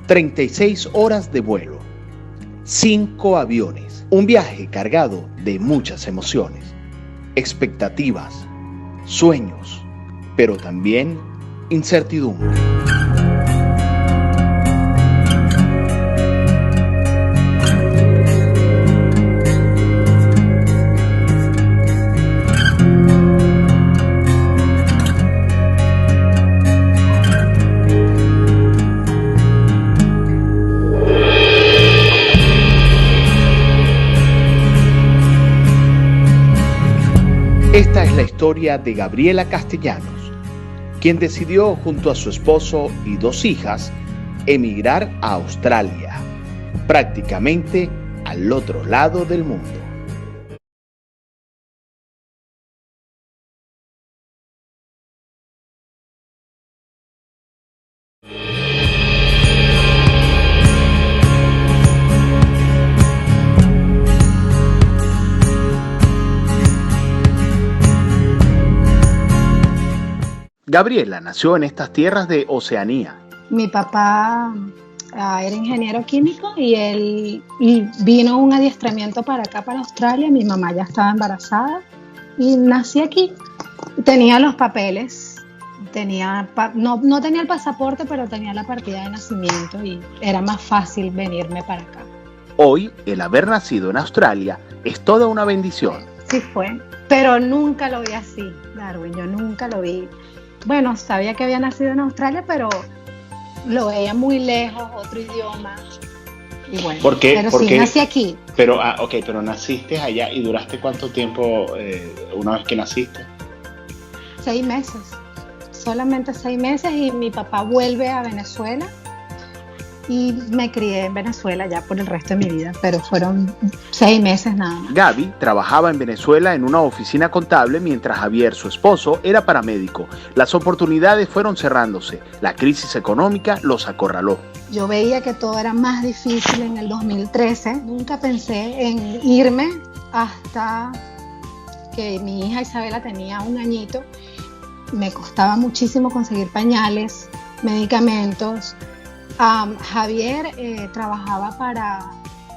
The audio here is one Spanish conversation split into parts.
36 horas de vuelo, 5 aviones, un viaje cargado de muchas emociones, expectativas, sueños, pero también incertidumbre. Esta es la historia de Gabriela Castellanos, quien decidió junto a su esposo y 2 hijas emigrar a Australia, prácticamente al otro lado del mundo. Gabriela nació en estas tierras de Oceanía. Mi papá era ingeniero químico y vino un adiestramiento para acá, para Australia. Mi mamá ya estaba embarazada y nací aquí. Tenía los papeles, no tenía el pasaporte, pero tenía la partida de nacimiento y era más fácil venirme para acá. Hoy, el haber nacido en Australia es toda una bendición. Sí fue, pero nunca lo vi así, Darwin, yo nunca lo vi. Bueno, sabía que había nacido en Australia, pero lo veía muy lejos, otro idioma. Y bueno, pero sí, nací aquí. Pero naciste allá y duraste ¿cuánto tiempo una vez que naciste? 6 meses, solamente 6 meses, y mi papá vuelve a Venezuela y me crié en Venezuela ya por el resto de mi vida, pero fueron 6 meses nada más. Gaby trabajaba en Venezuela en una oficina contable mientras Javier, su esposo, era paramédico. Las oportunidades fueron cerrándose, la crisis económica los acorraló. Yo veía que todo era más difícil en el 2013, nunca pensé en irme hasta que mi hija Isabela tenía 1 añito. Me costaba muchísimo conseguir pañales, medicamentos. Javier trabajaba para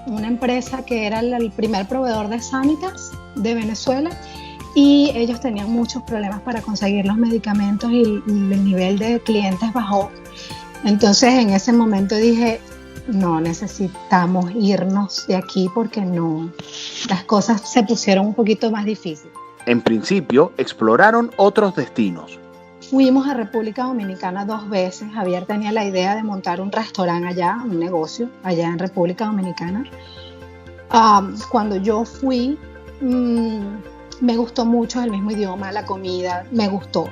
una empresa que era el primer proveedor de Sanitas de Venezuela, y ellos tenían muchos problemas para conseguir los medicamentos y el nivel de clientes bajó. Entonces en ese momento dije, no, necesitamos irnos de aquí porque no, las cosas se pusieron un poquito más difíciles. En principio exploraron otros destinos. Fuimos a República Dominicana 2 veces. Javier tenía la idea de montar un restaurante allá, un negocio allá en República Dominicana. Cuando yo fui, me gustó mucho el mismo idioma, la comida, me gustó.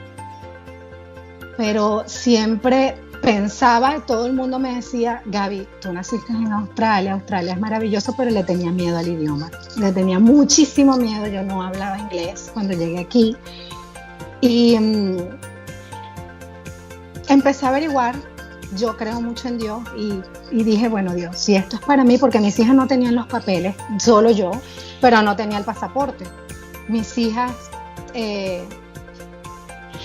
Pero siempre pensaba, todo el mundo me decía, Gaby, tú naciste en Australia, Australia es maravilloso, pero le tenía miedo al idioma. Le tenía muchísimo miedo, yo no hablaba inglés cuando llegué aquí. Y empecé a averiguar, yo creo mucho en Dios y dije, bueno, Dios, si esto es para mí, porque mis hijas no tenían los papeles, solo yo, pero no tenía el pasaporte. Mis hijas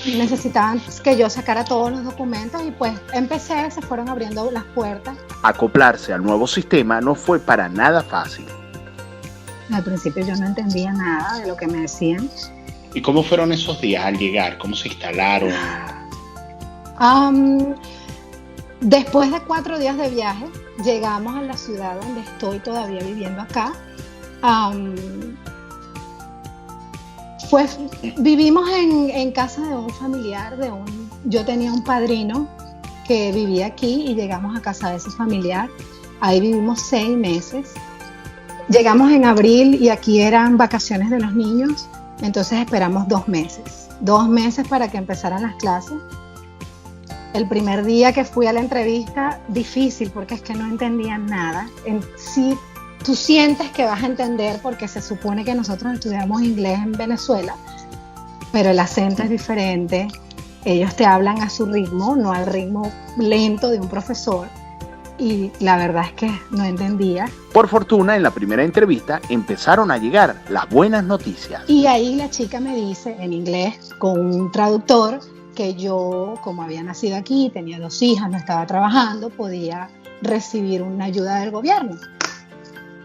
necesitaban que yo sacara todos los documentos y pues se fueron abriendo las puertas. Acoplarse al nuevo sistema no fue para nada fácil. Al principio yo no entendía nada de lo que me decían. ¿Y cómo fueron esos días al llegar? ¿Cómo se instalaron? Después de 4 días de viaje, llegamos a la ciudad donde estoy todavía viviendo acá. Vivimos en casa de un familiar, yo tenía un padrino que vivía aquí y llegamos a casa de ese familiar. Ahí vivimos 6 meses. Llegamos en abril y aquí eran vacaciones de los niños, entonces esperamos 2 meses. 2 meses para que empezaran las clases. El primer día que fui a la entrevista, difícil porque es que no entendía nada. Sí, tú sientes que vas a entender porque se supone que nosotros estudiamos inglés en Venezuela, pero el acento es diferente. Ellos te hablan a su ritmo, no al ritmo lento de un profesor. Y la verdad es que no entendía. Por fortuna, en la primera entrevista empezaron a llegar las buenas noticias. Y ahí la chica me dice en inglés con un traductor que yo, como había nacido aquí, tenía 2 hijas, no estaba trabajando, podía recibir una ayuda del gobierno.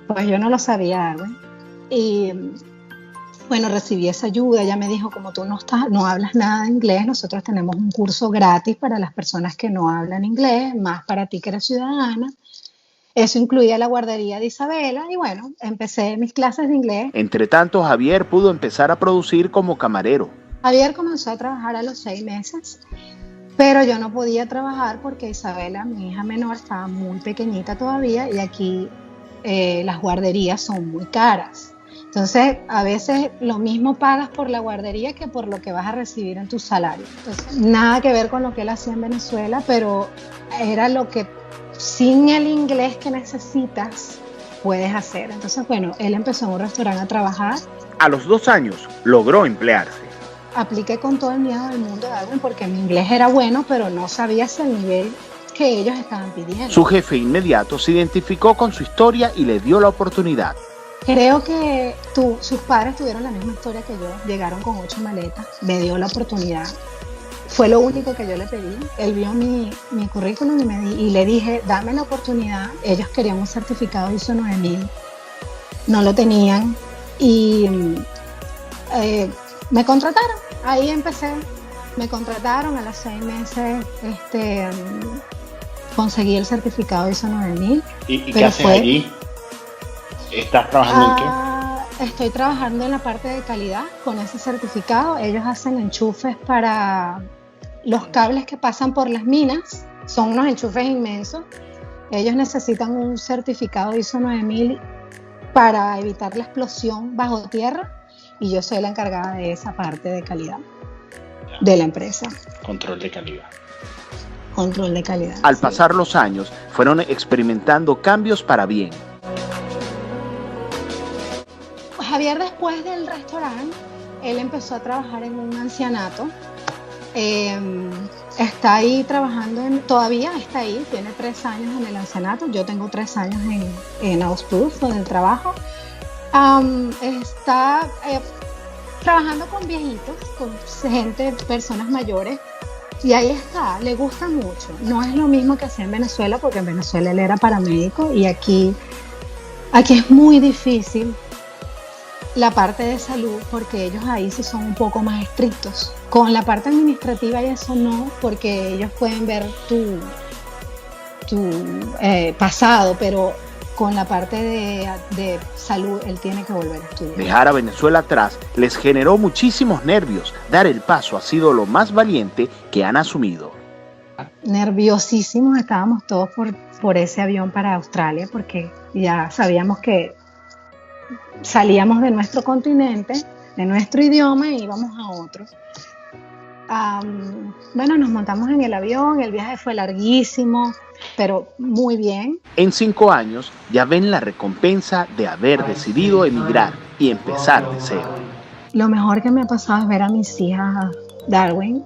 Pues yo no lo sabía, Darwin. Y bueno, recibí esa ayuda. Ella me dijo, como tú no hablas nada de inglés, nosotros tenemos un curso gratis para las personas que no hablan inglés, más para ti que eres ciudadana. Eso incluía la guardería de Isabela y bueno, empecé mis clases de inglés. Entre tanto, Javier pudo empezar a producir como camarero. Javier comenzó a trabajar a los 6 meses, pero yo no podía trabajar porque Isabela, mi hija menor, estaba muy pequeñita todavía y aquí las guarderías son muy caras. Entonces, a veces lo mismo pagas por la guardería que por lo que vas a recibir en tu salario. Entonces, nada que ver con lo que él hacía en Venezuela, pero era lo que sin el inglés que necesitas puedes hacer. Entonces, bueno, él empezó en un restaurante a trabajar. A los 2 años logró emplearse. Apliqué con todo el miedo del mundo, Darwin, porque mi inglés era bueno, pero no sabías el nivel que ellos estaban pidiendo. Su jefe inmediato se identificó con su historia y le dio la oportunidad. Creo que sus padres tuvieron la misma historia que yo, llegaron con 8 maletas, me dio la oportunidad. Fue lo único que yo le pedí. Él vio mi currículum y le dije, dame la oportunidad. Ellos querían un certificado ISO 9000, no lo tenían y me contrataron. Ahí empecé, me contrataron a los 6 meses, conseguí el certificado ISO 9000. ¿Y qué haces allí? ¿Estás trabajando en qué? Estoy trabajando en la parte de calidad con ese certificado. Ellos hacen enchufes para los cables que pasan por las minas. Son unos enchufes inmensos. Ellos necesitan un certificado ISO 9000 para evitar la explosión bajo tierra y yo soy la encargada de esa parte de calidad de la empresa. Control de calidad. Control de calidad. Al pasar los años, fueron experimentando cambios para bien. Javier, después del restaurante, él empezó a trabajar en un ancianato. Está ahí trabajando, todavía está ahí, tiene 3 años en el ancianato. Yo tengo 3 años en Auspuff, donde trabajo. Está trabajando con viejitos, con gente, personas mayores. Y ahí está, le gusta mucho. No es lo mismo que hacía en Venezuela, porque en Venezuela él era paramédico y aquí es muy difícil la parte de salud, porque ellos ahí sí son un poco más estrictos. Con la parte administrativa y eso no, porque ellos pueden ver tu pasado, pero con la parte de salud él tiene que volver a estudiar. Dejar a Venezuela atrás les generó muchísimos nervios. Dar el paso ha sido lo más valiente que han asumido. Nerviosísimos estábamos todos por ese avión para Australia, porque ya sabíamos que salíamos de nuestro continente, de nuestro idioma y íbamos a otro. Bueno, nos montamos en el avión, el viaje fue larguísimo, pero muy bien. En 5 años ya ven la recompensa de haber decidido emigrar y empezar de cero. Lo mejor que me ha pasado es ver a mis hijas, Darwin,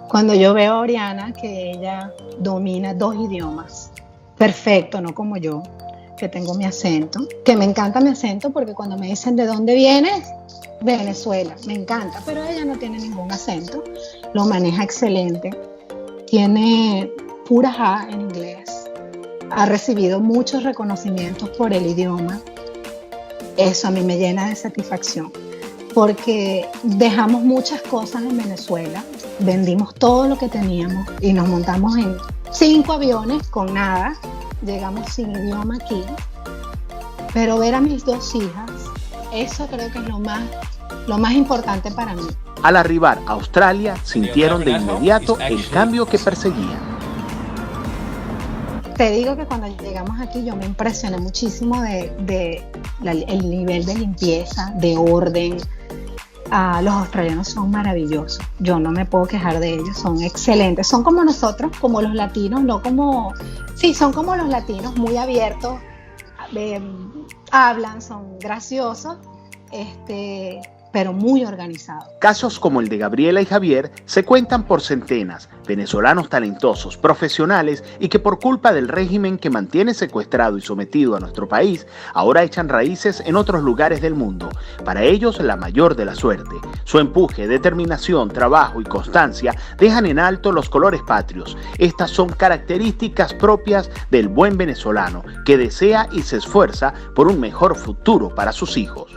cuando yo veo a Oriana que ella domina 2 idiomas, perfecto, no como yo, que tengo mi acento, que me encanta mi acento porque cuando me dicen ¿de dónde vienes? De Venezuela, me encanta, pero ella no tiene ningún acento, lo maneja excelente, tiene pura A en inglés, ha recibido muchos reconocimientos por el idioma. Eso a mí me llena de satisfacción porque dejamos muchas cosas en Venezuela, vendimos todo lo que teníamos y nos montamos en 5 aviones con nada. Llegamos sin idioma aquí, pero ver a mis 2 hijas, eso creo que es lo más importante para mí. Al arribar a Australia, sintieron de inmediato el cambio que perseguían. Te digo que cuando llegamos aquí yo me impresioné muchísimo el nivel de limpieza, de orden. Los australianos son maravillosos, yo no me puedo quejar de ellos, son excelentes, son como nosotros, como los latinos, son como los latinos, muy abiertos, hablan, son graciosos, pero muy organizado. Casos como el de Gabriela y Javier se cuentan por centenas, venezolanos talentosos, profesionales y que por culpa del régimen que mantiene secuestrado y sometido a nuestro país, ahora echan raíces en otros lugares del mundo. Para ellos, la mayor de la suerte. Su empuje, determinación, trabajo y constancia dejan en alto los colores patrios. Estas son características propias del buen venezolano que desea y se esfuerza por un mejor futuro para sus hijos.